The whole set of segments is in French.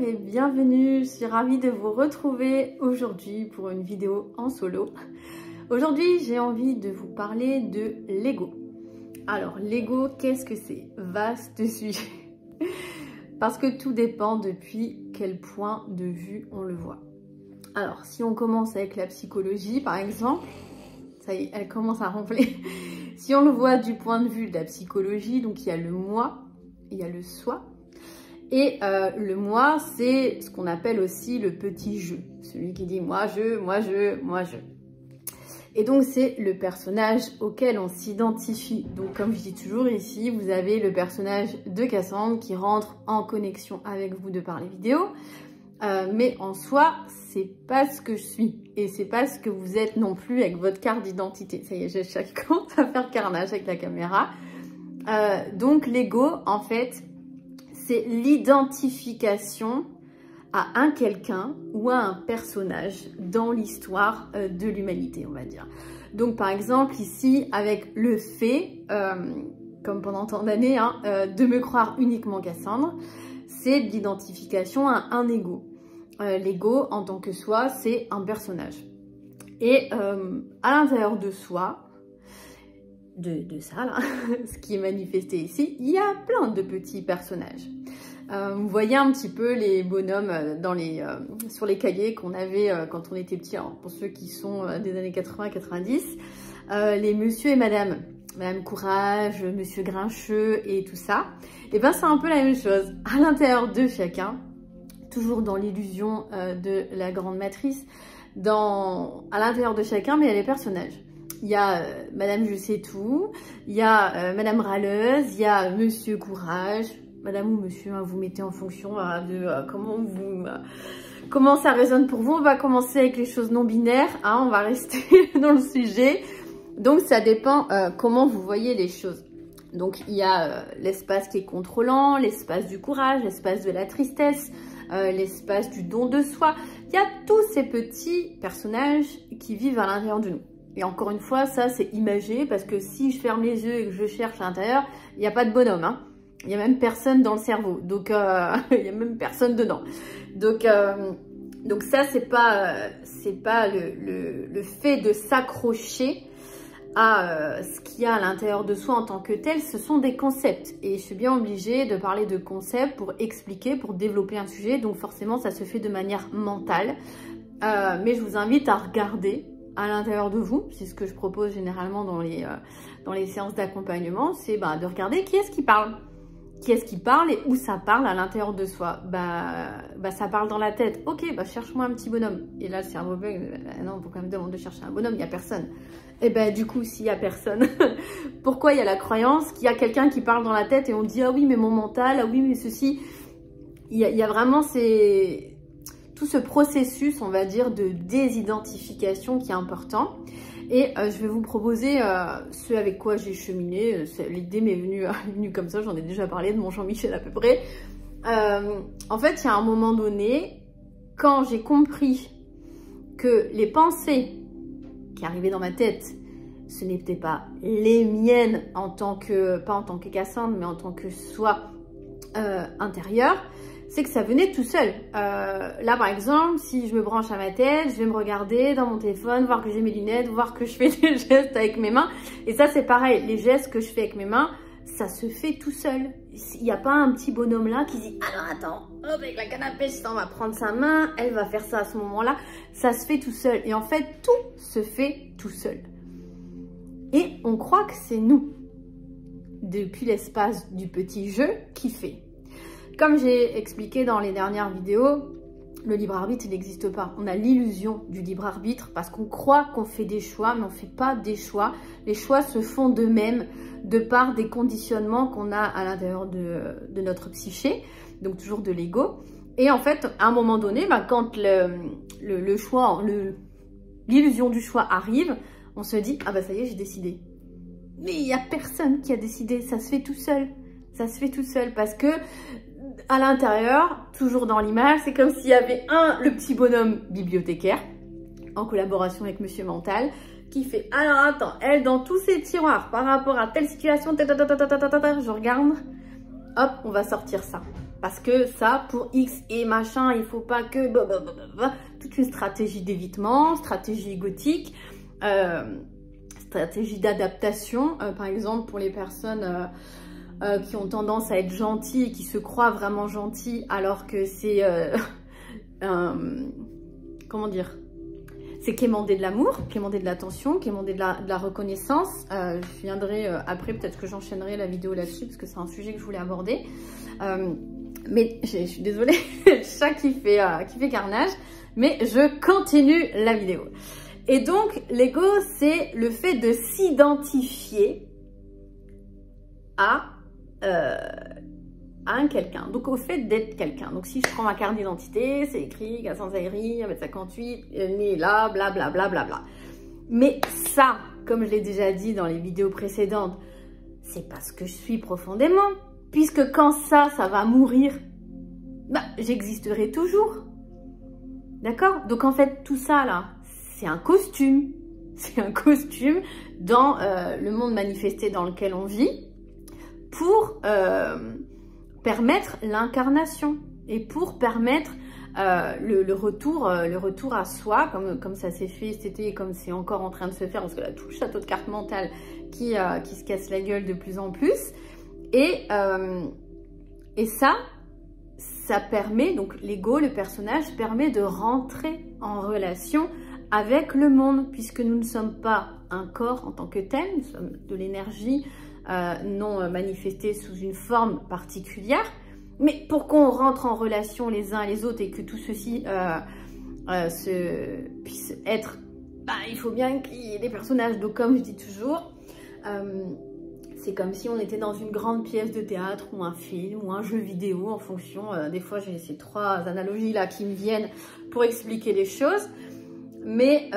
et bienvenue, je suis ravie de vous retrouver aujourd'hui pour une vidéo en solo. Aujourd'hui j'ai envie de vous parler de l'ego. Alors l'ego, qu'est-ce que c'est? Vaste sujet. Parce que tout dépend depuis quel point de vue on le voit. Alors si on commence avec la psychologie par exemple, ça y est, elle commence à ronfler. Si on le voit du point de vue de la psychologie, donc il y a le moi, il y a le soi. Et le moi, c'est ce qu'on appelle aussi le petit je. Celui qui dit moi, je, moi, je, moi, je. Et donc, c'est le personnage auquel on s'identifie. Donc, comme je dis toujours ici, vous avez le personnage de Cassandre qui rentre en connexion avec vous de par les vidéos. Mais en soi, c'est pas ce que je suis. Et c'est pas ce que vous êtes non plus avec votre carte d'identité. Ça y est, j'ai chaque compte à faire carnage avec la caméra. Donc, l'ego, en fait, c'est l'identification à un quelqu'un ou à un personnage dans l'histoire de l'humanité, on va dire. Donc par exemple ici avec le fait, comme pendant tant d'années, de me croire uniquement Cassandre, c'est de l'identification à un ego. L'ego en tant que soi, c'est un personnage. Et à l'intérieur de soi, de ça là, ce qui est manifesté ici, il y a plein de petits personnages. Vous voyez un petit peu les bonhommes sur les cahiers qu'on avait quand on était petit, alors pour ceux qui sont des années 80-90, les monsieur et madame Courage, monsieur Grincheux et tout ça, et ben c'est un peu la même chose, à l'intérieur de chacun, toujours dans l'illusion de la grande matrice, à l'intérieur de chacun, mais il y a les personnages. Il y a Madame Je sais tout, il y a Madame Râleuse, il y a Monsieur Courage, Madame ou Monsieur, vous mettez en fonction de comment ça résonne pour vous. On va commencer avec les choses non binaires, on va rester dans le sujet. Donc ça dépend comment vous voyez les choses. Donc il y a l'espace qui est contrôlant, l'espace du courage, l'espace de la tristesse, l'espace du don de soi. Il y a tous ces petits personnages qui vivent à l'intérieur de nous. Et encore une fois, ça c'est imagé parce que si je ferme les yeux et que je cherche à l'intérieur, il n'y a pas de bonhomme. Il n'y a même personne dans le cerveau. Donc il n'y a même personne dedans. Donc ça c'est pas le fait de s'accrocher à ce qu'il y a à l'intérieur de soi en tant que tel. Ce sont des concepts. Et je suis bien obligée de parler de concepts pour expliquer, pour développer un sujet. Donc forcément ça se fait de manière mentale. Mais je vous invite à regarder à l'intérieur de vous, c'est ce que je propose généralement dans les séances d'accompagnement, c'est de regarder qui est-ce qui parle. Qui est-ce qui parle et où ça parle à l'intérieur de soi. Ça parle dans la tête. Ok, cherche-moi un petit bonhomme. Et là, le cerveau bug, non, pourquoi me demander de chercher un bonhomme? Il n'y a personne. Et du coup, s'il n'y a personne, pourquoi il y a la croyance qu'il y a quelqu'un qui parle dans la tête et on dit, ah oui, mais mon mental, ah oui, mais ceci. Il y a vraiment tout ce processus, on va dire, de désidentification qui est important. Et je vais vous proposer ce avec quoi j'ai cheminé. L'idée m'est venue comme ça, j'en ai déjà parlé de mon Jean-Michel à peu près. En fait, il y a un moment donné, quand j'ai compris que les pensées qui arrivaient dans ma tête, ce n'étaient pas les miennes pas en tant que Cassandre, mais en tant que soi intérieur, c'est que ça venait tout seul. Là, par exemple, si je me branche à ma tête, je vais me regarder dans mon téléphone, voir que j'ai mes lunettes, voir que je fais des gestes avec mes mains. Et ça, c'est pareil. Les gestes que je fais avec mes mains, ça se fait tout seul. Il n'y a pas un petit bonhomme là qui dit « Alors attends, hop, avec la canne à pêche, on va prendre sa main, elle va faire ça à ce moment-là. » Ça se fait tout seul. Et en fait, tout se fait tout seul. Et on croit que c'est nous, depuis l'espace du petit jeu, qui fait. Comme j'ai expliqué dans les dernières vidéos, le libre arbitre n'existe pas. On a l'illusion du libre arbitre parce qu'on croit qu'on fait des choix, mais on ne fait pas des choix. Les choix se font d'eux-mêmes de par des conditionnements qu'on a à l'intérieur de notre psyché, donc toujours de l'ego. Et en fait, à un moment donné, quand l'illusion du choix arrive, on se dit « Ah ça y est, j'ai décidé ». Mais il n'y a personne qui a décidé, ça se fait tout seul. Ça se fait tout seul parce que à l'intérieur, toujours dans l'image, c'est comme s'il y avait le petit bonhomme bibliothécaire, en collaboration avec Monsieur Mental, qui fait « Alors attends, elle dans tous ses tiroirs, par rapport à telle situation, je regarde, hop, on va sortir ça. » parce que ça, pour X et machin, il faut pas que... Blablabla. Toute une stratégie d'évitement, stratégie égotique, stratégie d'adaptation. Par exemple, pour les personnes qui ont tendance à être gentilles et qui se croient vraiment gentilles, alors que c'est... comment dire, c'est quémander de l'amour, quémander de l'attention, quémander de la reconnaissance. Je viendrai après, peut-être que j'enchaînerai la vidéo là-dessus, parce que c'est un sujet que je voulais aborder. Mais je suis désolée, le chat qui fait carnage, mais je continue la vidéo. Et donc, l'ego, c'est le fait de s'identifier à un quelqu'un, donc au fait d'être quelqu'un. Donc si je prends ma carte d'identité, c'est écrit Gaston Zahiri, 1m58, né là, blablabla. Bla, bla, bla. Mais ça, comme je l'ai déjà dit dans les vidéos précédentes, c'est parce que je suis profondément. Puisque quand ça va mourir, bah, j'existerai toujours. D'accord? Donc en fait, tout ça là, c'est un costume. C'est un costume dans le monde manifesté dans lequel on vit pour... permettre l'incarnation et pour permettre le retour à soi, comme ça s'est fait cet été et comme c'est encore en train de se faire, parce que là, tout le château de cartes mentales qui se casse la gueule de plus en plus. Et ça permet, donc l'ego, le personnage, permet de rentrer en relation avec le monde, puisque nous ne sommes pas un corps en tant que tel, nous sommes de l'énergie, non manifestés sous une forme particulière, mais pour qu'on rentre en relation les uns les autres et que tout ceci puisse être, bah, il faut bien qu'il y ait des personnages. Donc comme je dis toujours, c'est comme si on était dans une grande pièce de théâtre ou un film ou un jeu vidéo, en fonction, des fois j'ai ces trois analogies là qui me viennent pour expliquer les choses, mais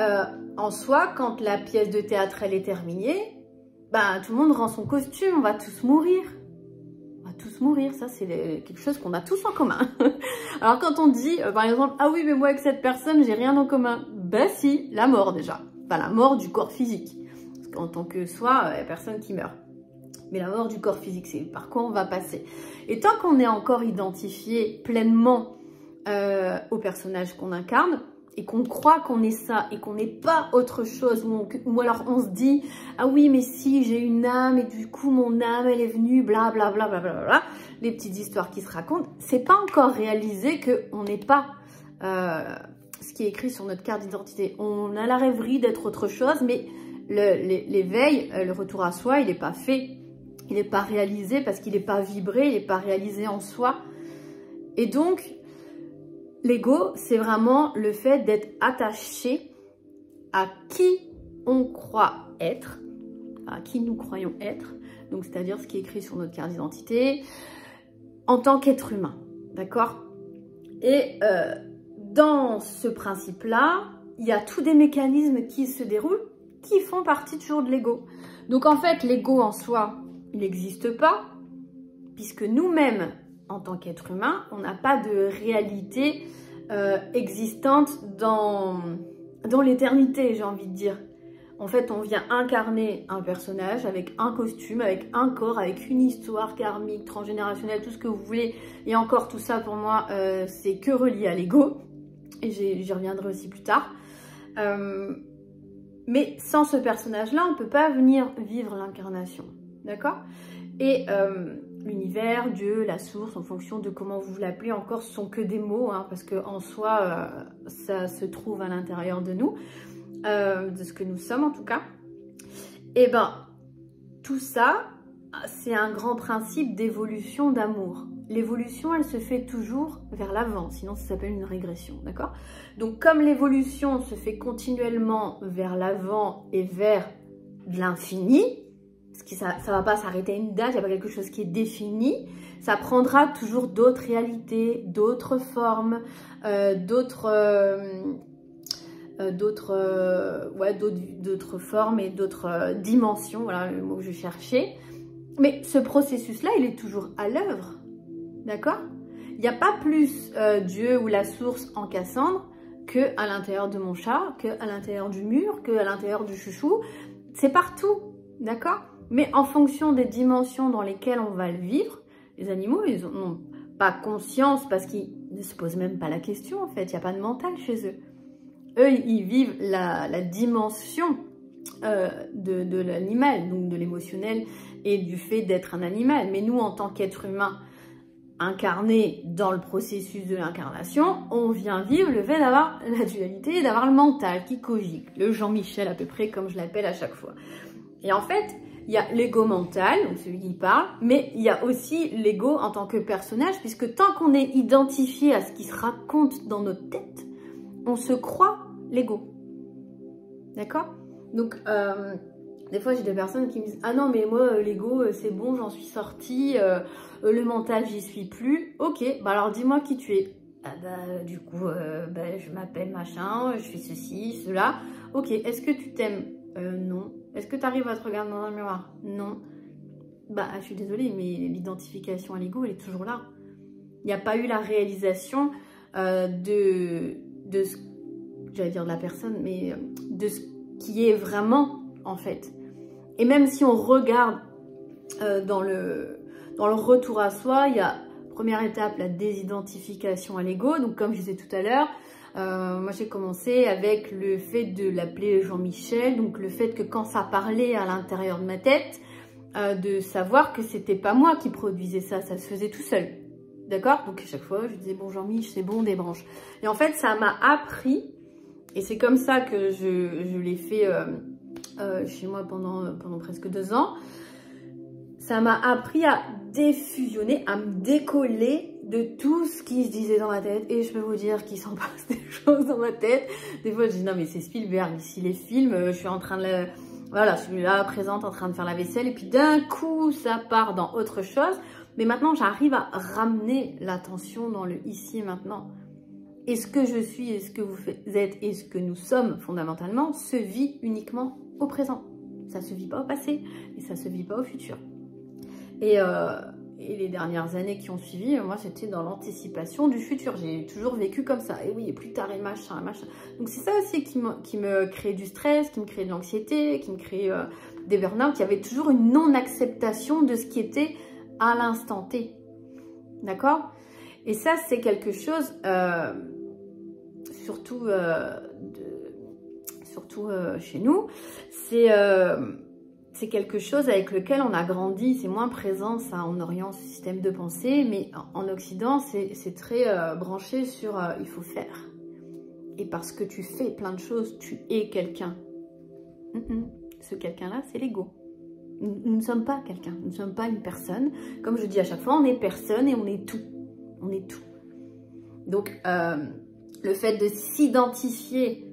en soi, quand la pièce de théâtre elle est terminée, bah, tout le monde rend son costume, on va tous mourir. On va tous mourir, ça c'est quelque chose qu'on a tous en commun. Alors quand on dit, par exemple, ah oui mais moi avec cette personne j'ai rien en commun. Ben si, la mort déjà. Pas la mort du corps physique. Parce qu'en tant que soi, il n'y a personne qui meurt. Mais la mort du corps physique, c'est par quoi on va passer. Et tant qu'on est encore identifié pleinement au personnage qu'on incarne, et qu'on croit qu'on est ça et qu'on n'est pas autre chose, ou alors on se dit ah oui mais si j'ai une âme et du coup mon âme elle est venue blablabla, bla, bla, bla, bla, les petites histoires qui se racontent, c'est pas encore réalisé qu'on n'est pas ce qui est écrit sur notre carte d'identité. On a la rêverie d'être autre chose, mais l'éveil, le retour à soi, il n'est pas fait, il n'est pas réalisé parce qu'il n'est pas vibré, il n'est pas réalisé en soi. Et donc l'ego, c'est vraiment le fait d'être attaché à qui on croit être, à qui nous croyons être, donc c'est-à-dire ce qui est écrit sur notre carte d'identité, en tant qu'être humain, d'accord? Et dans ce principe-là, il y a tous des mécanismes qui se déroulent, qui font partie toujours de l'ego. Donc en fait, l'ego en soi, il n'existe pas, puisque nous-mêmes, en tant qu'être humain, on n'a pas de réalité existante dans l'éternité, j'ai envie de dire. En fait, on vient incarner un personnage avec un costume, avec un corps, avec une histoire karmique, transgénérationnelle, tout ce que vous voulez. Et encore, tout ça, pour moi, c'est que relié à l'ego. Et j'y reviendrai aussi plus tard. Mais sans ce personnage-là, on ne peut pas venir vivre l'incarnation. D'accord? Et l'univers, Dieu, la source, en fonction de comment vous l'appelez, encore, ce sont que des mots, hein, parce qu'en soi, ça se trouve à l'intérieur de nous, de ce que nous sommes en tout cas. Et ben, tout ça, c'est un grand principe d'évolution d'amour. L'évolution, elle se fait toujours vers l'avant, sinon ça s'appelle une régression, d'accord? Donc comme l'évolution se fait continuellement vers l'avant et vers l'infini, parce que ça ne va pas s'arrêter à une date, il n'y a pas quelque chose qui est défini, ça prendra toujours d'autres réalités, d'autres formes, d'autres formes et d'autres dimensions, voilà le mot que je cherchais. Mais ce processus-là, il est toujours à l'œuvre, d'accord? Il n'y a pas plus Dieu ou la source en Cassandre qu'à l'intérieur de mon chat, qu'à l'intérieur du mur, qu'à l'intérieur du chouchou. C'est partout, d'accord? Mais en fonction des dimensions dans lesquelles on va le vivre, les animaux, ils n'ont pas conscience parce qu'ils ne se posent même pas la question en fait, il n'y a pas de mental chez eux. Eux, ils vivent la dimension de l'animal, donc de l'émotionnel et du fait d'être un animal. Mais nous, en tant qu'être humain incarné dans le processus de l'incarnation, on vient vivre le fait d'avoir la dualité, d'avoir le mental qui cogite, le Jean-Michel à peu près comme je l'appelle à chaque fois. Et en fait, il y a l'ego mental, donc celui qui parle, mais il y a aussi l'ego en tant que personnage, puisque tant qu'on est identifié à ce qui se raconte dans notre tête, on se croit l'ego. D'accord? Donc, des fois, j'ai des personnes qui me disent « Ah non, mais moi, l'ego, c'est bon, j'en suis sortie, le mental, j'y suis plus. » Ok, bah alors dis-moi qui tu es. Ah bah, du coup, je m'appelle machin, je fais ceci, cela. Ok, est-ce que tu t'aimes? Non. Est-ce que tu arrives à te regarder dans un miroir? Non. Bah, je suis désolée, mais l'identification à l'ego, elle est toujours là. Il n'y a pas eu la réalisation de ce, j'allais dire de la personne, mais de ce qui est vraiment, en fait. Et même si on regarde dans le retour à soi, il y a, première étape, la désidentification à l'ego. Donc, comme je disais tout à l'heure, moi j'ai commencé avec le fait de l'appeler Jean-Michel, donc le fait que quand ça parlait à l'intérieur de ma tête, de savoir que c'était pas moi qui produisais ça, ça se faisait tout seul. D'accord? Donc à chaque fois je disais bon Jean-Mich, c'est bon, débranche. Et en fait ça m'a appris, et c'est comme ça que je l'ai fait chez moi pendant presque 2 ans, ça m'a appris à défusionner, à me décoller de tout ce qui se disait dans ma tête. Et je peux vous dire qu'il s'en passe des choses dans ma tête. Des fois, je dis non, mais c'est Spielberg. Ici, les films, je suis en train de... Voilà, je suis là, présente, en train de faire la vaisselle. Et puis d'un coup, ça part dans autre chose. Mais maintenant, j'arrive à ramener l'attention dans le ici et maintenant. Et ce que je suis, et ce que vous êtes, et ce que nous sommes fondamentalement, se vit uniquement au présent. Ça se vit pas au passé, et ça se vit pas au futur. Et les dernières années qui ont suivi, moi j'étais dans l'anticipation du futur. J'ai toujours vécu comme ça. Et oui, et plus tard et machin, machin. Donc c'est ça aussi qui me crée du stress, qui me crée de l'anxiété, qui me crée des burn-out. Il y avait toujours une non-acceptation de ce qui était à l'instant T. D'accord? Et ça c'est quelque chose, surtout chez nous, c'est quelque chose avec lequel on a grandi, c'est moins présent ça en Orient, ce système de pensée, mais en Occident, c'est très branché sur il faut faire. Et parce que tu fais plein de choses, tu es quelqu'un. Ce quelqu'un-là, c'est l'ego. Nous ne sommes pas quelqu'un, nous ne sommes pas une personne. Comme je dis à chaque fois, on est personne et on est tout. On est tout. Donc, le fait de s'identifier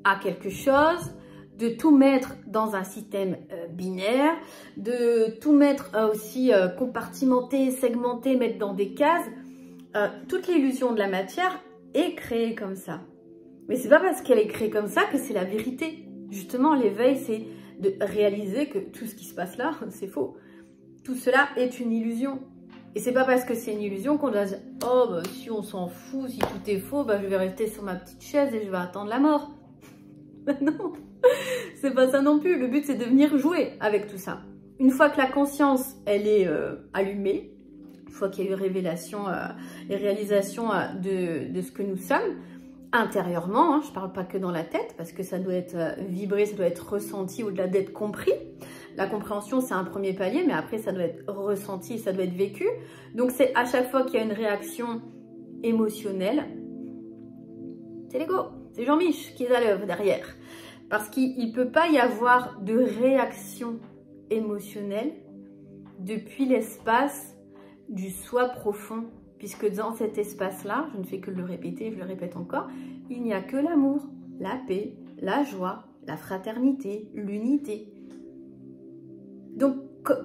à quelque chose, de tout mettre dans un système binaire, de tout mettre aussi compartimenté, segmenté, mettre dans des cases. Toute l'illusion de la matière est créée comme ça. Mais c'est pas parce qu'elle est créée comme ça que c'est la vérité. Justement, l'éveil, c'est de réaliser que tout ce qui se passe là, c'est faux. Tout cela est une illusion. Et c'est pas parce que c'est une illusion qu'on doit dire « Oh, bah, si on s'en fout, si tout est faux, bah, je vais rester sur ma petite chaise et je vais attendre la mort. » Non, c'est pas ça non plus. Le but, c'est de venir jouer avec tout ça. Une fois que la conscience, elle est allumée, une fois qu'il y a eu révélation et réalisation de ce que nous sommes, intérieurement, hein, je parle pas que dans la tête, parce que ça doit être vibré, ça doit être ressenti au-delà d'être compris. La compréhension, c'est un premier palier, mais après, ça doit être ressenti, ça doit être vécu. Donc, c'est à chaque fois qu'il y a une réaction émotionnelle, c'est l'ego. C'est Jean-Mich qui est à l'œuvre derrière. Parce qu'il ne peut pas y avoir de réaction émotionnelle depuis l'espace du soi profond. Puisque dans cet espace-là, je ne fais que le répéter, je le répète encore, il n'y a que l'amour, la paix, la joie, la fraternité, l'unité. Donc,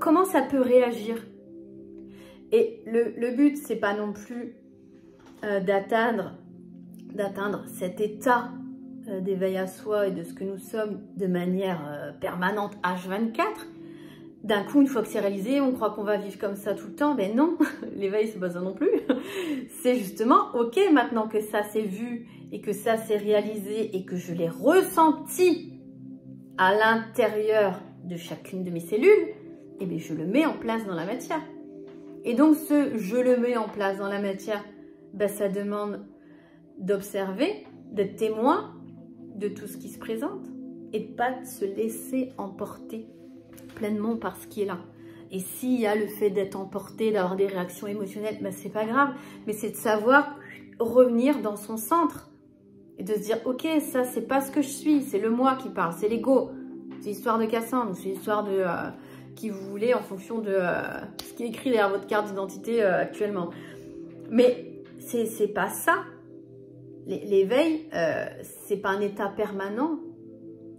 comment ça peut réagir? Et le but, c'est pas non plus d'atteindre cet état d'éveil à soi et de ce que nous sommes de manière permanente H24. D'un coup, une fois que c'est réalisé, on croit qu'on va vivre comme ça tout le temps. Ben non, l'éveil, c'est pas ça non plus. C'est justement, ok, maintenant que ça s'est vu et que ça s'est réalisé et que je l'ai ressenti à l'intérieur de chacune de mes cellules, eh bien, je le mets en place dans la matière. Et donc, je le mets en place dans la matière, bah, ça demande d'observer, d'être témoin de tout ce qui se présente et de pas se laisser emporter pleinement par ce qui est là. Et s'il y a le fait d'être emporté, d'avoir des réactions émotionnelles, bah, c'est pas grave, mais c'est de savoir revenir dans son centre et de se dire, ok, ça c'est pas ce que je suis, c'est le moi qui parle, c'est l'ego, c'est l'histoire de Cassandre, c'est l'histoire de qui vous voulez en fonction de ce qui est écrit derrière votre carte d'identité actuellement. Mais c'est pas ça. L'éveil, c'est pas un état permanent.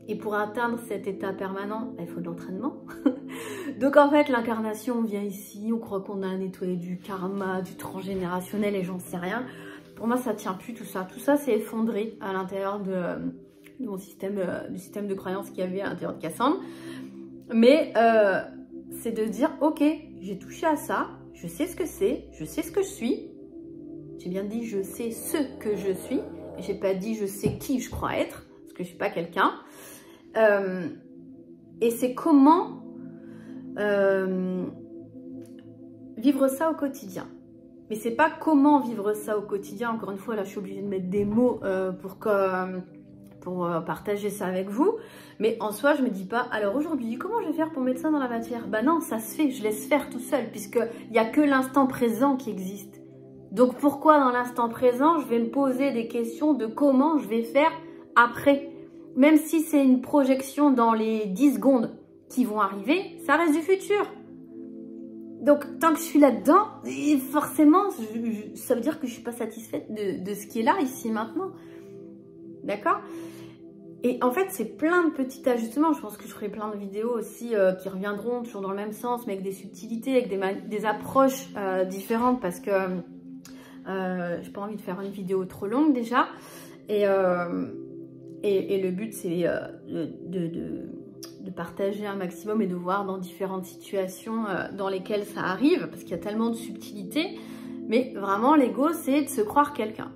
Et pour atteindre cet état permanent, il faut de l'entraînement. Donc en fait, l'incarnation, on vient ici, on croit qu'on a nettoyé du karma, du transgénérationnel et j'en sais rien. Pour moi, ça tient plus tout ça. Tout ça, c'est effondré à l'intérieur de mon système, du système de croyance qu'il y avait à l'intérieur de Cassandre. Mais c'est de dire, ok, j'ai touché à ça, je sais ce que c'est, je sais ce que je suis. J'ai bien dit, je sais ce que je suis. J'ai pas dit, je sais qui je crois être, parce que je suis pas quelqu'un. Et c'est comment vivre ça au quotidien. Mais c'est pas comment vivre ça au quotidien. Encore une fois, là, je suis obligée de mettre des mots pour partager ça avec vous. Mais en soi, je me dis pas, alors aujourd'hui, comment je vais faire pour mettre ça dans la matière? Bah non, ça se fait, je laisse faire tout seul, puisqu'il n'y a que l'instant présent qui existe. Donc pourquoi dans l'instant présent, je vais me poser des questions de comment je vais faire après? Même si c'est une projection dans les 10 secondes qui vont arriver, ça reste du futur. Donc tant que je suis là-dedans, forcément, ça veut dire que je ne suis pas satisfaite de ce qui est là, ici, maintenant. D'accord? Et en fait, c'est plein de petits ajustements. Je pense que je ferai plein de vidéos aussi qui reviendront toujours dans le même sens, mais avec des subtilités, avec des approches différentes, parce que j'ai pas envie de faire une vidéo trop longue déjà. Et le but, c'est de partager un maximum et de voir dans différentes situations dans lesquelles ça arrive, parce qu'il y a tellement de subtilités. Mais vraiment, l'ego, c'est de se croire quelqu'un.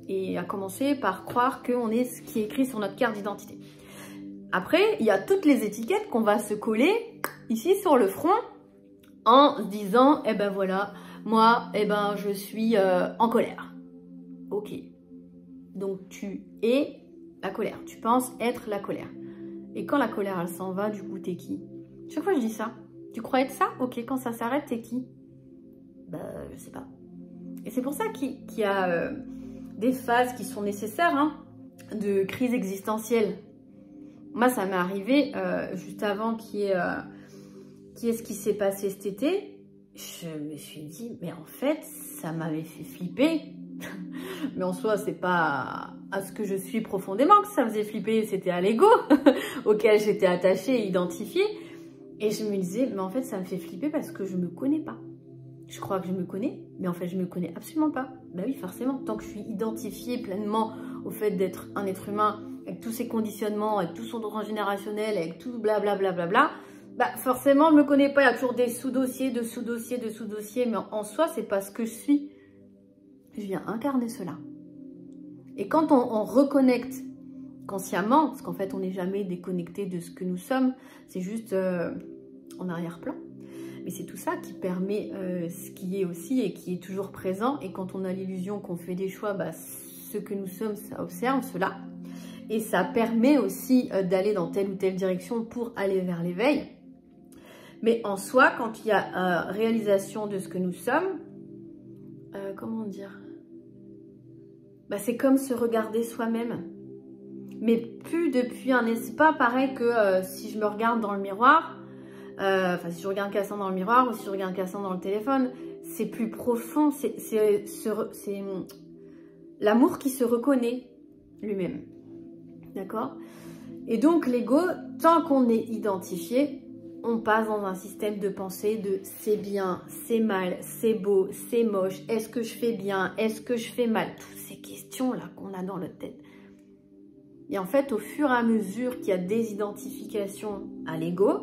Et à commencer par croire qu'on est ce qui est écrit sur notre carte d'identité. Après, il y a toutes les étiquettes qu'on va se coller ici sur le front en se disant, eh ben voilà, moi, eh ben je suis en colère. Ok. Donc tu es la colère. Tu penses être la colère. Et quand la colère, elle s'en va, du coup, t'es qui? Chaque fois, je dis ça. Tu crois être ça? Ok, quand ça s'arrête, t'es qui? Bah, je sais pas. Et c'est pour ça qu'il y a des phases qui sont nécessaires, hein, de crise existentielle. Moi, ça m'est arrivé juste avant qu'il y ait ce qui s'est passé cet été. Je me suis dit, mais en fait, ça m'avait fait flipper. Mais en soi, c'est pas à ce que je suis profondément que ça faisait flipper, c'était à l'ego auquel j'étais attachée et identifiée. Et je me disais, mais en fait, ça me fait flipper parce que je me connais pas. Je crois que je me connais, mais en fait, je me connais absolument pas. Bah oui, forcément, tant que je suis identifiée pleinement au fait d'être un être humain, avec tous ses conditionnements, avec tout son transgénérationnel, avec tout blablabla, bah forcément, je me connais pas. Il y a toujours des sous-dossiers, de sous-dossiers, de sous-dossiers, mais en soi, c'est pas ce que je suis. Je viens incarner cela. Et quand on reconnecte consciemment, parce qu'en fait, on n'est jamais déconnecté de ce que nous sommes, c'est juste en arrière-plan. Mais c'est tout ça qui permet ce qui est aussi et qui est toujours présent. Et quand on a l'illusion qu'on fait des choix, bah, ce que nous sommes, ça observe cela. Et ça permet aussi d'aller dans telle ou telle direction pour aller vers l'éveil. Mais en soi, quand il y a réalisation de ce que nous sommes, comment dire, bah, c'est comme se regarder soi-même. Mais plus depuis un espace pareil que si je me regarde dans le miroir, enfin si je regarde Cassandre dans le miroir ou si je regarde Cassandre dans le téléphone, c'est plus profond, c'est l'amour qui se reconnaît lui-même. D'accord? Et donc l'ego, tant qu'on est identifié, on passe dans un système de pensée de c'est bien, c'est mal, c'est beau, c'est moche, est-ce que je fais bien, est-ce que je fais mal? Toutes ces questions-là qu'on a dans notre tête. Et en fait, au fur et à mesure qu'il y a des identifications à l'ego,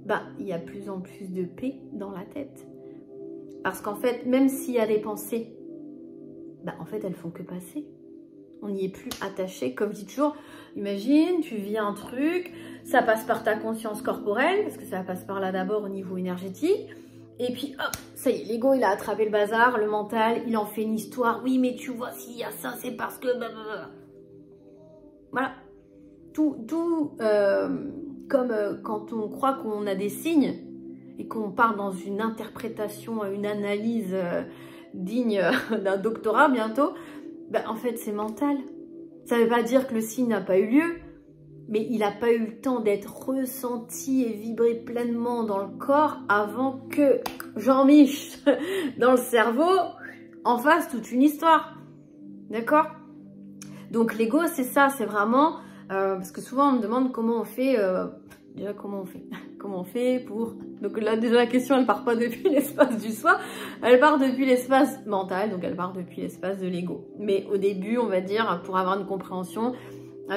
bah, il y a plus en plus de paix dans la tête. Parce qu'en fait, même s'il y a des pensées, bah, en fait, elles font que passer. On n'y est plus attaché. Comme je dis toujours, imagine, tu vis un truc, ça passe par ta conscience corporelle, parce que ça passe par là d'abord au niveau énergétique, Et puis, hop, ça y est, l'ego, il a attrapé le bazar, le mental, il en fait une histoire. Oui, mais tu vois, s'il y a ça, c'est parce que... Voilà. Tout comme quand on croit qu'on a des signes et qu'on part dans une interprétation, une analyse digne d'un doctorat bientôt, ben, en fait, c'est mental. Ça ne veut pas dire que le signe n'a pas eu lieu, mais il n'a pas eu le temps d'être ressenti et vibré pleinement dans le corps avant que Jean-Mich, dans le cerveau, en fasse toute une histoire. D'accord? Donc l'ego, c'est ça, c'est vraiment... parce que souvent, on me demande comment on fait... déjà, comment on fait? Comment on fait pour... Donc là, déjà, la question, elle part pas depuis l'espace du soi, elle part depuis l'espace mental, donc elle part depuis l'espace de l'ego. Mais au début, on va dire, pour avoir une compréhension...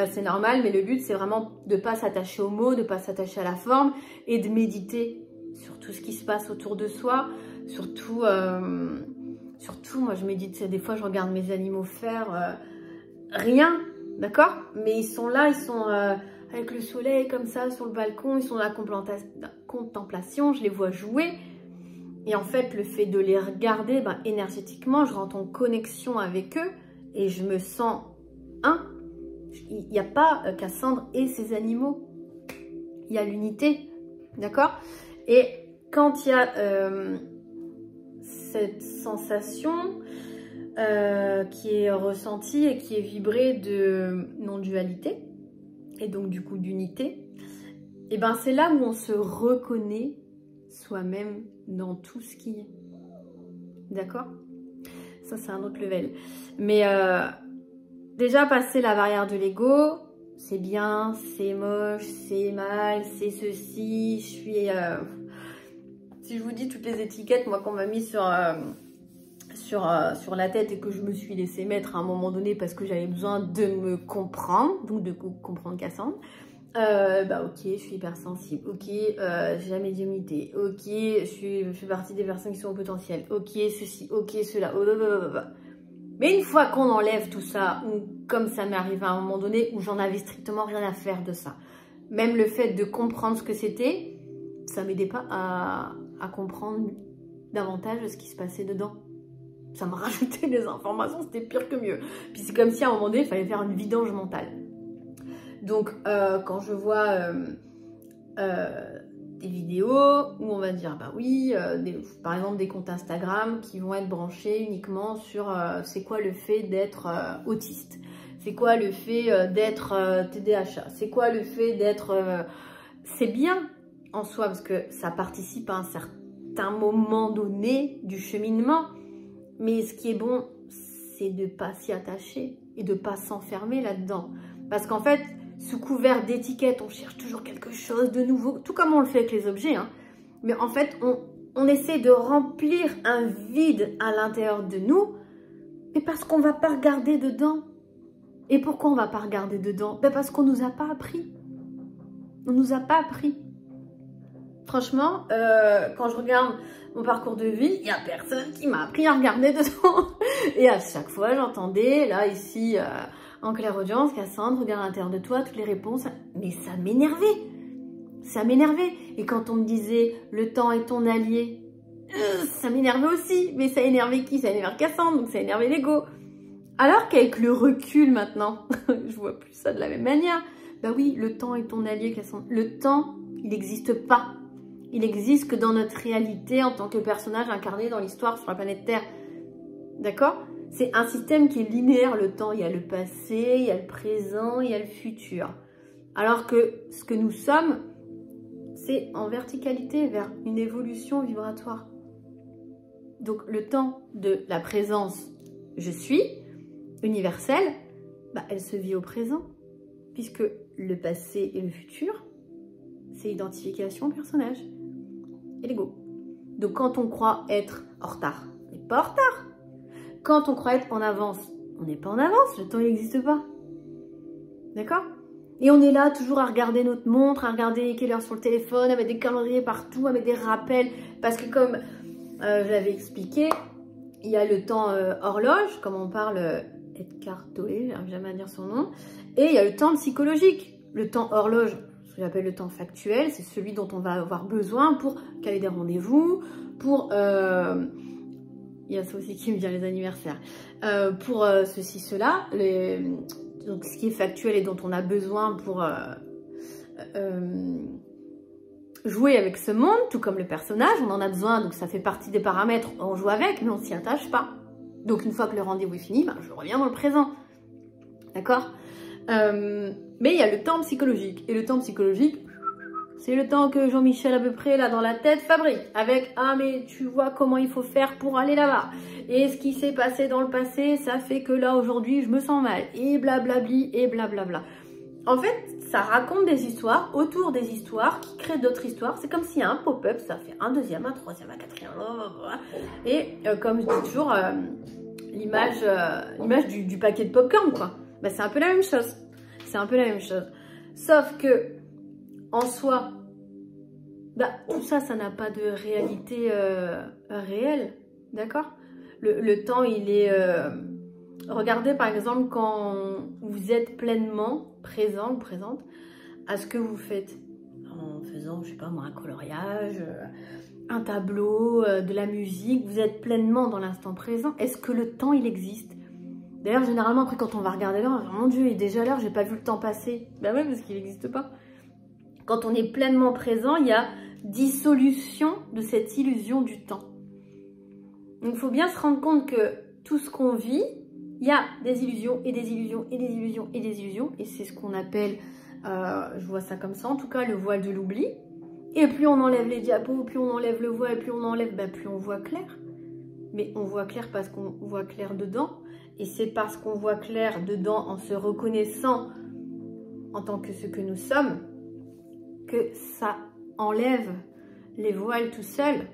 c'est normal, mais le but, c'est vraiment de ne pas s'attacher aux mots, de ne pas s'attacher à la forme et de méditer sur tout ce qui se passe autour de soi. Surtout, moi, je médite, des fois, je regarde mes animaux faire rien, d'accord? Mais ils sont là, ils sont avec le soleil comme ça sur le balcon, ils sont dans la contemplation, je les vois jouer. Et en fait, le fait de les regarder, ben, énergétiquement, je rentre en connexion avec eux et je me sens un. Il n'y a pas Cassandre et ses animaux. Il y a l'unité. D'accord? Et quand il y a cette sensation qui est ressentie et qui est vibrée de non-dualité, et donc du coup d'unité, et ben c'est là où on se reconnaît soi-même dans tout ce qui est. D'accord? Ça, c'est un autre level. Mais... déjà, passer la barrière de l'ego, c'est bien, c'est moche, c'est mal, c'est ceci, je suis... Si je vous dis toutes les étiquettes, moi, qu'on m'a mis sur la tête et que je me suis laissé mettre à un moment donné parce que j'avais besoin de me comprendre, donc de comprendre Cassandre, bah ok, je suis hypersensible, ok, j'ai la médiumnité, ok, je fais partie des personnes qui sont au potentiel, ok, ceci, ok, cela, Mais une fois qu'on enlève tout ça, ou comme ça m'est arrivé à un moment donné, où j'en avais strictement rien à faire de ça, même le fait de comprendre ce que c'était, ça m'aidait pas à comprendre davantage ce qui se passait dedans. Ça me rajoutait des informations, c'était pire que mieux. Puis c'est comme si à un moment donné, il fallait faire une vidange mentale. Donc quand je vois des vidéos où on va dire, bah oui, par exemple des comptes Instagram qui vont être branchés uniquement sur c'est quoi le fait d'être autiste, c'est quoi le fait d'être TDAH, c'est quoi le fait d'être... c'est bien en soi parce que ça participe à un certain moment donné du cheminement, mais ce qui est bon, c'est de ne pas s'y attacher et de ne pas s'enfermer là-dedans. Parce qu'en fait, sous couvert d'étiquettes, on cherche toujours quelque chose de nouveau, tout comme on le fait avec les objets, hein. Mais en fait, on essaie de remplir un vide à l'intérieur de nous, mais parce qu'on ne va pas regarder dedans. Et pourquoi on ne va pas regarder dedans? Ben parce qu'on ne nous a pas appris. On ne nous a pas appris. Franchement, quand je regarde mon parcours de vie, il n'y a personne qui m'a appris à regarder dedans. Et à chaque fois, j'entendais, là, ici... en clairaudience, Cassandre, regarde à l'intérieur de toi, toutes les réponses. Mais ça m'énervait. Ça m'énervait. Et quand on me disait, le temps est ton allié, ça m'énervait aussi. Mais ça énervait qui? Ça énervait Cassandre, donc ça énervait l'ego. Alors qu'avec le recul maintenant, je vois plus ça de la même manière. Bah oui, le temps est ton allié, Cassandre. Le temps, il n'existe pas. Il n'existe que dans notre réalité en tant que personnage incarné dans l'histoire sur la planète Terre. D'accord ? C'est un système qui est linéaire, le temps. Il y a le passé, il y a le présent, il y a le futur. Alors que ce que nous sommes, c'est en verticalité vers une évolution vibratoire. Donc le temps de la présence « je suis » universelle, bah, elle se vit au présent. Puisque le passé et le futur, c'est l'identification personnage et l'ego. Donc quand on croit être en retard, on n'est pas en retard. Quand on croit être en avance, on n'est pas en avance, le temps n'existe pas. D'accord? Et on est là toujours à regarder notre montre, à regarder quelle heure sur le téléphone, à mettre des calendriers partout, à mettre des rappels. Parce que comme je l'avais expliqué, il y a le temps horloge, comme on parle Edgar Tolle, j'arrive jamais à dire son nom. Et il y a le temps psychologique. Le temps horloge, ce que j'appelle le temps factuel, c'est celui dont on va avoir besoin pour caler des rendez-vous, pour... il y a ça aussi qui me vient, les anniversaires. Pour ceci, cela, donc ce qui est factuel et dont on a besoin pour jouer avec ce monde, tout comme le personnage, on en a besoin, donc ça fait partie des paramètres, on joue avec, mais on s'y attache pas. Donc une fois que le rendez-vous est fini, ben, je reviens dans le présent. D'accord? Mais il y a le temps psychologique. Et le temps psychologique, c'est le temps que Jean-Michel à peu près là dans la tête fabrique. Avec, ah mais tu vois comment il faut faire pour aller là-bas. Et ce qui s'est passé dans le passé, ça fait que là aujourd'hui je me sens mal. Et blablabli, et blablabla. En fait, ça raconte des histoires autour des histoires qui créent d'autres histoires. C'est comme s'il y a un pop-up, ça fait un deuxième, un troisième, un quatrième. Et comme je dis toujours, l'image du paquet de popcorn, quoi. Bah, c'est un peu la même chose. C'est un peu la même chose. Sauf que, en soi, bah, tout ça, ça n'a pas de réalité réelle. D'accord? Le temps, il est... Regardez, par exemple, quand vous êtes pleinement présent ou présente à ce que vous faites. En faisant, je sais pas moi, un coloriage, un tableau, de la musique. Vous êtes pleinement dans l'instant présent. Est-ce que le temps, il existe? D'ailleurs, généralement, après, quand on va regarder l'heure, mon Dieu, il est déjà l'heure, j'ai pas vu le temps passer. Ben ouais, parce qu'il n'existe pas. Quand on est pleinement présent, il y a dissolution de cette illusion du temps. Donc, il faut bien se rendre compte que tout ce qu'on vit, il y a des illusions et des illusions et des illusions et des illusions. Et c'est ce qu'on appelle, je vois ça comme ça, en tout cas, le voile de l'oubli. Et plus on enlève les diapos, plus on enlève le voile, plus on enlève, ben, plus on voit clair. Mais on voit clair parce qu'on voit clair dedans. Et c'est parce qu'on voit clair dedans en se reconnaissant en tant que ce que nous sommes que ça enlève les voiles tout seul.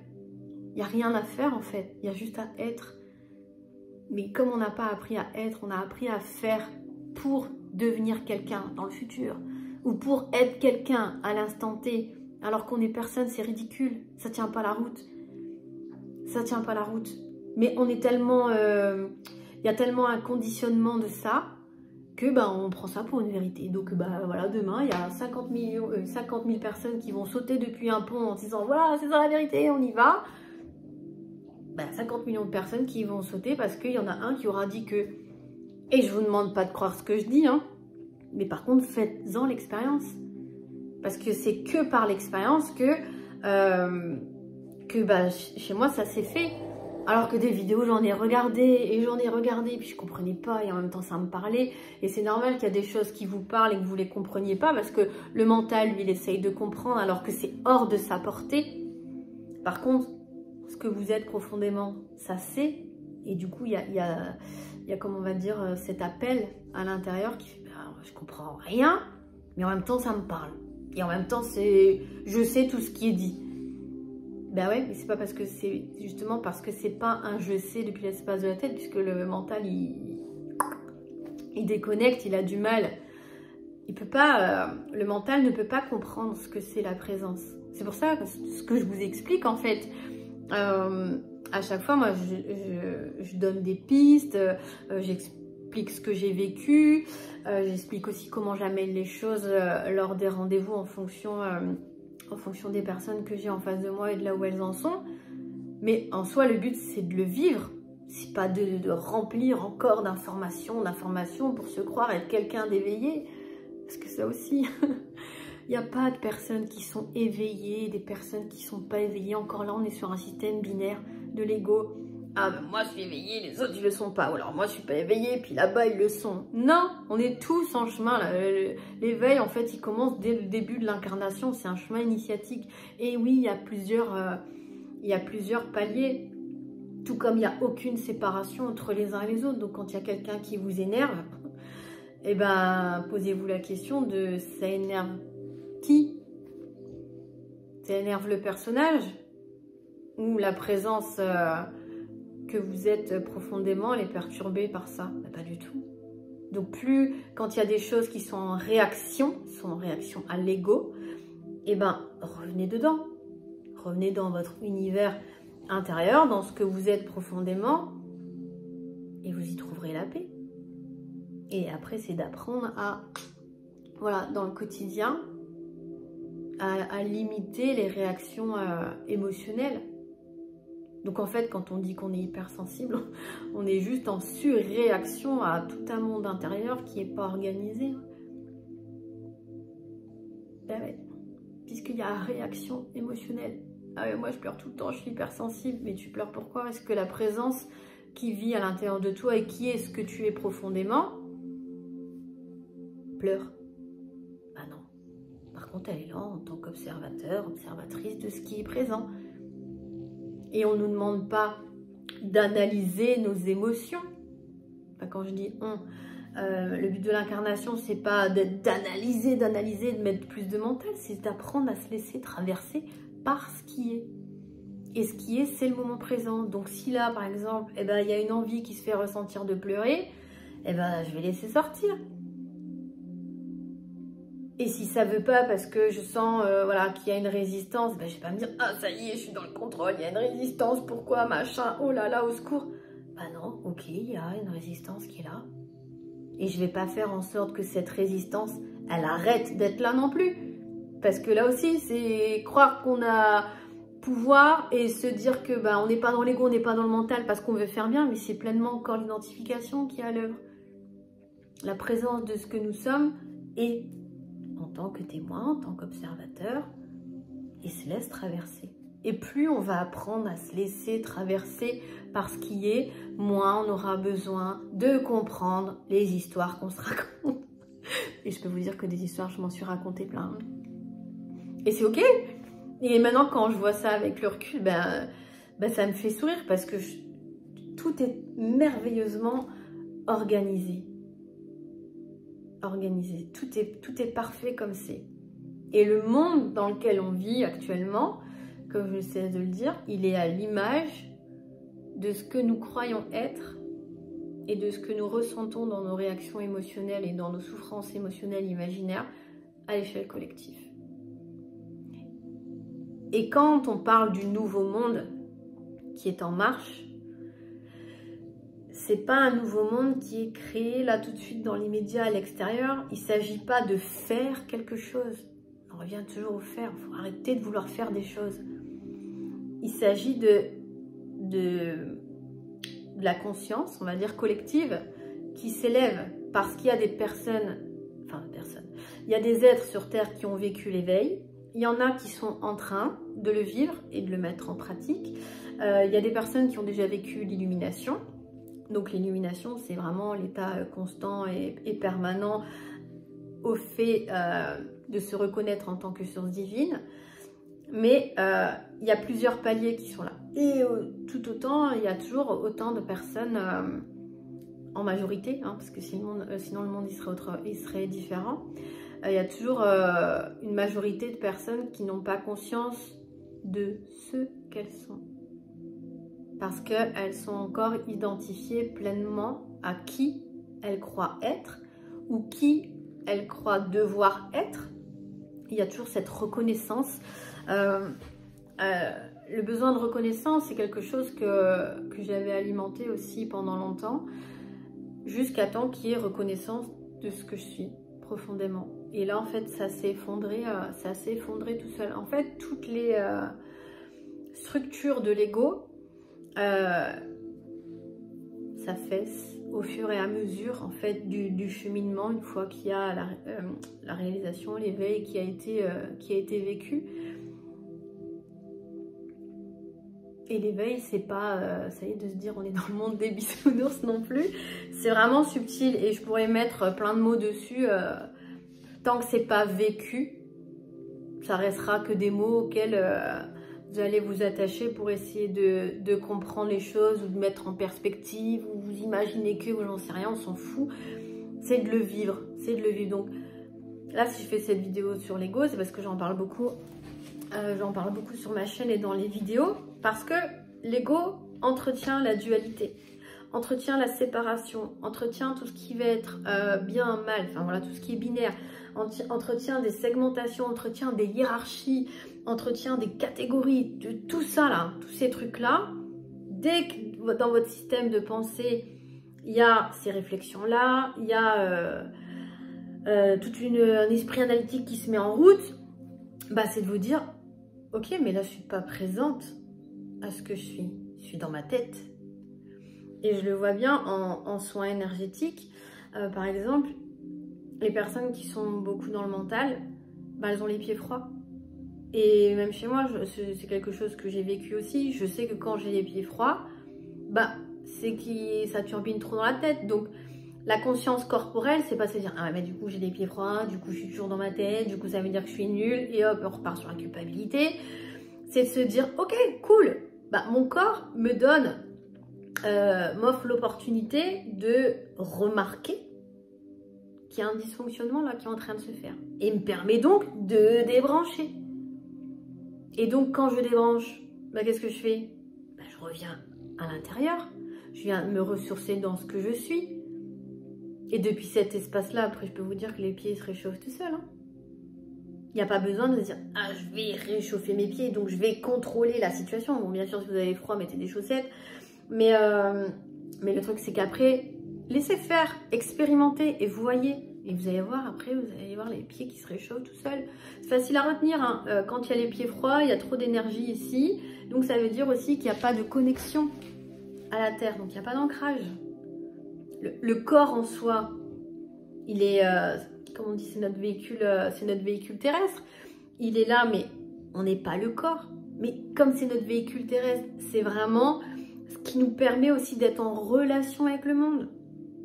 Il n'y a rien à faire en fait, il y a juste à être. Mais comme on n'a pas appris à être, on a appris à faire pour devenir quelqu'un dans le futur. Ou pour être quelqu'un à l'instant T. Alors qu'on est personne, c'est ridicule. Ça tient pas la route. Ça tient pas la route. Mais on est tellement... il y a tellement un conditionnement de ça que bah, on prend ça pour une vérité. Donc bah, voilà, demain, il y a 50 000 personnes qui vont sauter depuis un pont en disant « Voilà, c'est ça la vérité, on y va ». Bah, 50 millions de personnes qui vont sauter parce qu'il y en a un qui aura dit que... Et je vous demande pas de croire ce que je dis, hein, mais par contre, faites-en l'expérience. Parce que c'est que par l'expérience que bah, chez moi, ça s'est fait. Alors que des vidéos, j'en ai regardé, puis je comprenais pas, et en même temps, ça me parlait. Et c'est normal qu'il y a des choses qui vous parlent et que vous les compreniez pas, parce que le mental, lui, il essaye de comprendre, alors que c'est hors de sa portée. Par contre, ce que vous êtes profondément, ça sait. Et du coup, il y a, comme on va dire, cet appel à l'intérieur qui fait, bah, je comprends rien, mais en même temps, ça me parle. Et en même temps, je sais tout ce qui est dit. Ben ouais, mais c'est pas parce que c'est justement parce que c'est pas un je sais depuis l'espace de la tête, puisque le mental il déconnecte, il a du mal. Il peut pas, le mental ne peut pas comprendre ce que c'est la présence. C'est pour ça que ce que je vous explique en fait. À chaque fois, moi, je donne des pistes, j'explique ce que j'ai vécu, j'explique aussi comment j'amène les choses lors des rendez-vous en fonction des personnes que j'ai en face de moi et de là où elles en sont. Mais en soi, le but, c'est de le vivre. C'est pas de remplir encore d'informations pour se croire être quelqu'un d'éveillé. Parce que ça aussi, il n'y a pas de personnes qui sont éveillées, des personnes qui sont pas éveillées. Encore là, on est sur un système binaire de l'ego. Ah ben moi je suis éveillée, les autres ils le sont pas. Ou alors moi je suis pas éveillée, puis là-bas ils le sont. Non, on est tous en chemin. L'éveil en fait il commence dès le début de l'incarnation, c'est un chemin initiatique. Et oui, il y a plusieurs paliers. Tout comme il n'y a aucune séparation entre les uns et les autres. Donc quand il y a quelqu'un qui vous énerve, eh ben posez-vous la question de ça énerve qui? Ça énerve le personnage? Ou la présence que vous êtes profondément, elle est perturbée par ça? Ben, pas du tout. Donc plus quand il y a des choses qui sont en réaction à l'ego, eh ben revenez dedans. Revenez dans votre univers intérieur, dans ce que vous êtes profondément, et vous y trouverez la paix. Et après, c'est d'apprendre à, voilà, dans le quotidien, à limiter les réactions émotionnelles. Donc en fait, quand on dit qu'on est hypersensible, on est juste en surréaction à tout un monde intérieur qui n'est pas organisé. Ben ouais, puisqu'il y a réaction émotionnelle. Ah ouais, moi je pleure tout le temps, je suis hypersensible. Mais tu pleures pourquoi? Est-ce que la présence qui vit à l'intérieur de toi et qui est ce que tu es profondément pleure? Bah non. Par contre, elle est là en tant qu'observateur, observatrice de ce qui est présent. Et on ne nous demande pas d'analyser nos émotions. Enfin, quand je dis on, le but de l'incarnation, c'est pas d'analyser, de mettre plus de mental, c'est d'apprendre à se laisser traverser par ce qui est. Et ce qui est, c'est le moment présent. Donc si là, par exemple, eh ben, y a une envie qui se fait ressentir de pleurer, eh ben, je vais laisser sortir. Et si ça veut pas parce que je sens voilà, qu'il y a une résistance, ben, je vais pas me dire « Ah, ça y est, je suis dans le contrôle, il y a une résistance, pourquoi, machin, oh là là, au secours !» Bah non, ok, il y a une résistance qui est là. Et je vais pas faire en sorte que cette résistance, elle arrête d'être là non plus. Parce que là aussi, c'est croire qu'on a pouvoir et se dire que bah, on n'est pas dans l'ego, on n'est pas dans le mental parce qu'on veut faire bien, mais c'est pleinement encore l'identification qui est à l'œuvre. La présence de ce que nous sommes et en tant que témoin, en tant qu'observateur, et se laisse traverser. Et plus on va apprendre à se laisser traverser par ce qui est, moins on aura besoin de comprendre les histoires qu'on se raconte. Et je peux vous dire que des histoires, je m'en suis raconté plein. Et c'est ok. Et maintenant, quand je vois ça avec le recul, ben ça me fait sourire parce que tout est merveilleusement organisé. Tout est parfait comme c'est. Et le monde dans lequel on vit actuellement, comme je sais de le dire, il est à l'image de ce que nous croyons être et de ce que nous ressentons dans nos réactions émotionnelles et dans nos souffrances émotionnelles imaginaires à l'échelle collective. Et quand on parle du nouveau monde qui est en marche, c'est pas un nouveau monde qui est créé là tout de suite dans l'immédiat à l'extérieur. Il ne s'agit pas de faire quelque chose. On revient toujours au faire. Il faut arrêter de vouloir faire des choses. Il s'agit de la conscience, on va dire collective, qui s'élève parce qu'il y a des personnes, il y a des êtres sur Terre qui ont vécu l'éveil. Il y en a qui sont en train de le vivre et de le mettre en pratique. Il y a des personnes qui ont déjà vécu l'illumination. Donc l'illumination, c'est vraiment l'état constant et permanent au fait de se reconnaître en tant que source divine. Mais il y a plusieurs paliers qui sont là. Et tout autant, il y a toujours autant de personnes en majorité, hein, parce que sinon le monde il serait différent. Il y a toujours une majorité de personnes qui n'ont pas conscience de ce qu'elles sont. Parce qu'elles sont encore identifiées pleinement à qui elles croient être ou qui elles croient devoir être. Il y a toujours cette reconnaissance. Le besoin de reconnaissance, c'est quelque chose que j'avais alimenté aussi pendant longtemps, jusqu'à temps qu'il y ait reconnaissance de ce que je suis profondément. Et là, en fait, ça s'est effondré tout seul. En fait, toutes les structures de l'ego s'affaissent au fur et à mesure en fait du cheminement, une fois qu'il y a la réalisation, l'éveil qui a été vécu. Et l'éveil, c'est pas, ça y est, de se dire on est dans le monde des bisounours non plus. C'est vraiment subtil et je pourrais mettre plein de mots dessus. Tant que c'est pas vécu, ça restera que des mots auxquels vous allez vous attacher pour essayer de comprendre les choses ou de mettre en perspective ou vous imaginez que, ou j'en sais rien, on s'en fout. C'est de le vivre, c'est de le vivre. Donc là, si je fais cette vidéo sur l'ego, c'est parce que j'en parle beaucoup. J'en parle beaucoup sur ma chaîne et dans les vidéos, parce que l'ego entretient la dualité, entretient la séparation, entretient tout ce qui va être bien, mal, enfin voilà, tout ce qui est binaire, entretient des segmentations, entretient des hiérarchies, entretient des catégories, de tout ça là, tous ces trucs là. Dès que dans votre système de pensée, il y a ces réflexions là, il y a tout un esprit analytique qui se met en route, bah c'est de vous dire ok, mais là je suis pas présente à ce que je suis, je suis dans ma tête. Et je le vois bien en soins énergétiques. Par exemple, les personnes qui sont beaucoup dans le mental, bah, elles ont les pieds froids. Et même chez moi, c'est quelque chose que j'ai vécu aussi. Je sais que quand j'ai les pieds froids, bah, c'est que ça turbine trop dans la tête. Donc, la conscience corporelle, c'est pas se dire « Ah, mais du coup, j'ai les pieds froids, du coup, je suis toujours dans ma tête, du coup, ça veut dire que je suis nulle. » Et hop, on repart sur la culpabilité. C'est de se dire « Ok, cool, bah, mon corps me donne, m'offre l'opportunité de remarquer qu'il y a un dysfonctionnement là qui est en train de se faire. Et me permet donc de débrancher. Et donc, quand je débranche, bah, qu'est-ce que je fais? Bah, je reviens à l'intérieur. Je viens me ressourcer dans ce que je suis. Et depuis cet espace-là, après, je peux vous dire que les pieds se réchauffent tout seuls. Hein. Il n'y a pas besoin de se dire « Ah, je vais réchauffer mes pieds, donc je vais contrôler la situation. » Bon, bien sûr, si vous avez froid, mettez des chaussettes. Mais le truc, c'est qu'après, laissez faire, expérimentez et vous voyez. Et vous allez voir, après, vous allez voir les pieds qui se réchauffent tout seuls. C'est facile à retenir. Hein. Quand il y a les pieds froids, il y a trop d'énergie ici. Donc, ça veut dire aussi qu'il n'y a pas de connexion à la terre. Donc, il n'y a pas d'ancrage. Le corps en soi, il est, comme on dit, c'est notre véhicule terrestre. Il est là, mais on n'est pas le corps. Mais comme c'est notre véhicule terrestre, c'est vraiment ce qui nous permet aussi d'être en relation avec le monde,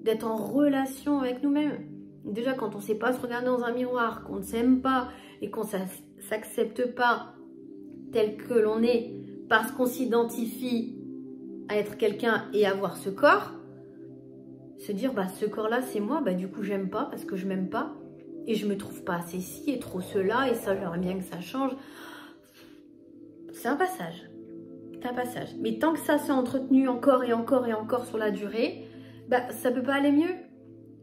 d'être en relation avec nous-mêmes. Déjà, quand on ne sait pas se regarder dans un miroir, qu'on ne s'aime pas et qu'on ne s'accepte pas tel que l'on est parce qu'on s'identifie à être quelqu'un et avoir ce corps, se dire, bah, ce corps-là, c'est moi, bah, du coup, j'aime pas parce que je m'aime pas et je me trouve pas assez ci et trop cela et ça, j'aimerais bien que ça change. C'est un passage. C'est un passage. Mais tant que ça s'est entretenu encore et encore et encore sur la durée, bah, ça peut pas aller mieux.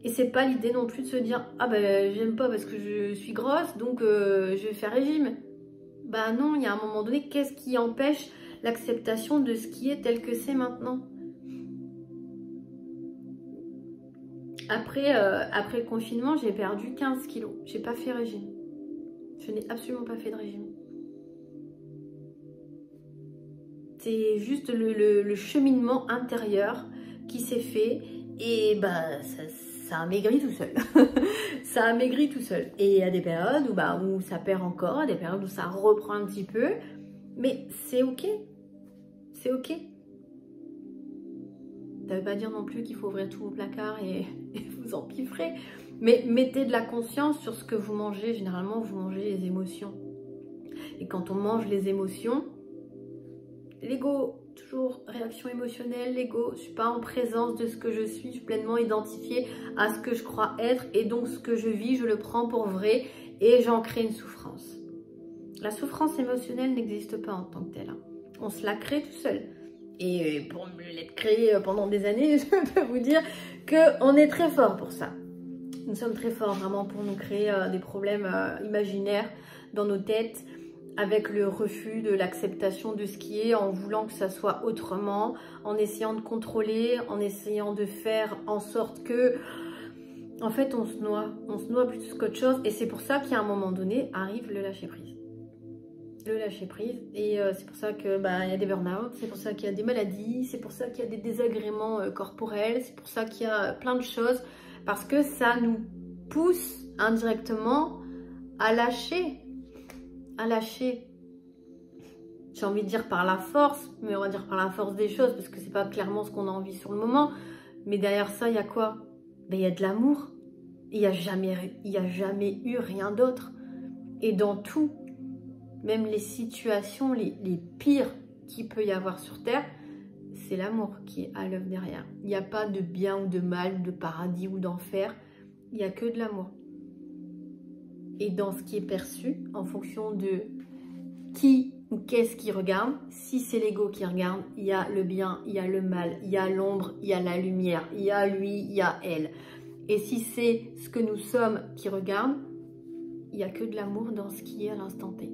Et c'est pas l'idée non plus de se dire « Ah ben j'aime pas parce que je suis grosse, donc je vais faire régime. » Bah non, il y a un moment donné, qu'est-ce qui empêche l'acceptation de ce qui est tel que c'est maintenant? Après le confinement, j'ai perdu 15 kilos. J'ai pas fait régime. Je n'ai absolument pas fait de régime. C'est juste le cheminement intérieur qui s'est fait et bah ça a maigri tout seul. Ça a maigri tout seul. Et il y a des périodes où ça perd encore, des périodes où ça reprend un petit peu. Mais c'est ok. C'est ok. Ça ne veut pas dire non plus qu'il faut ouvrir tout vos placards et vous empiffrer. Mais mettez de la conscience sur ce que vous mangez. Généralement, vous mangez les émotions. Et quand on mange les émotions, l'ego, toujours réaction émotionnelle, l'ego, je suis pas en présence de ce que je suis pleinement identifiée à ce que je crois être et donc ce que je vis, je le prends pour vrai et j'en crée une souffrance. La souffrance émotionnelle n'existe pas en tant que telle. Hein. On se la crée tout seul. Et pour me l'être créée pendant des années, je peux vous dire qu'on est très fort pour ça. Nous sommes très forts vraiment pour nous créer des problèmes imaginaires dans nos têtes, avec le refus de l'acceptation de ce qui est, en voulant que ça soit autrement, en essayant de contrôler, en essayant de faire en sorte que, en fait, on se noie plus qu'autre chose. Et c'est pour ça qu'à un moment donné, arrive le lâcher-prise. Le lâcher-prise. Et c'est pour ça qu'il y a des burn-out, c'est pour ça qu'il y a des maladies, c'est pour ça qu'il y a des désagréments corporels, c'est pour ça qu'il y a plein de choses, parce que ça nous pousse indirectement à lâcher. J'ai envie de dire par la force, mais on va dire par la force des choses, parce que c'est pas clairement ce qu'on a envie sur le moment. Mais derrière ça, il y a quoi? Il y a de l'amour. Il n'y a jamais eu rien d'autre. Et dans tout, même les situations les pires qu'il peut y avoir sur Terre, c'est l'amour qui est à l'œuvre derrière. Il n'y a pas de bien ou de mal, de paradis ou d'enfer. Il n'y a que de l'amour. Et dans ce qui est perçu, en fonction de qui ou qu'est-ce qui regarde, si c'est l'ego qui regarde, il y a le bien, il y a le mal, il y a l'ombre, il y a la lumière, il y a lui, il y a elle. Et si c'est ce que nous sommes qui regarde, il n'y a que de l'amour dans ce qui est à l'instant T.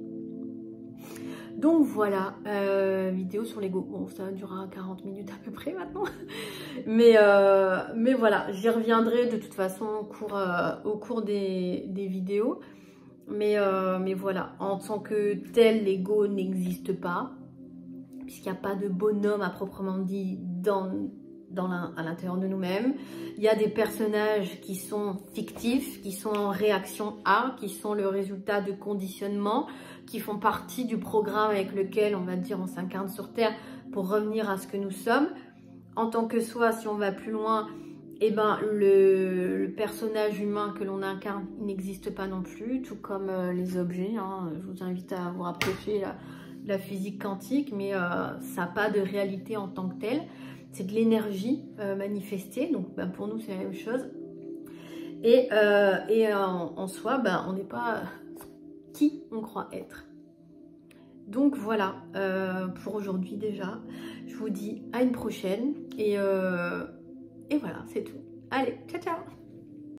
Donc voilà, vidéo sur l'ego. Bon, ça durera 40 minutes à peu près maintenant. Mais voilà, j'y reviendrai de toute façon au cours des vidéos. Mais voilà, en tant que tel, l'ego n'existe pas. puisqu'il n'y a pas de bonhomme à proprement dit à l'intérieur de nous-mêmes. Il y a des personnages qui sont fictifs, qui sont en réaction à, qui sont le résultat de conditionnement, qui font partie du programme avec lequel, on va dire, on s'incarne sur Terre pour revenir à ce que nous sommes. En tant que soi, si on va plus loin, eh ben, le personnage humain que l'on incarne n'existe pas non plus, tout comme les objets. Hein. Je vous invite à vous rapprocher de la physique quantique, mais ça n'a pas de réalité en tant que telle. C'est de l'énergie manifestée, donc ben, pour nous c'est la même chose. Et en soi, ben, on n'est pas qui on croit être. Donc voilà, pour aujourd'hui déjà, je vous dis à une prochaine et voilà, c'est tout. Allez, ciao ciao!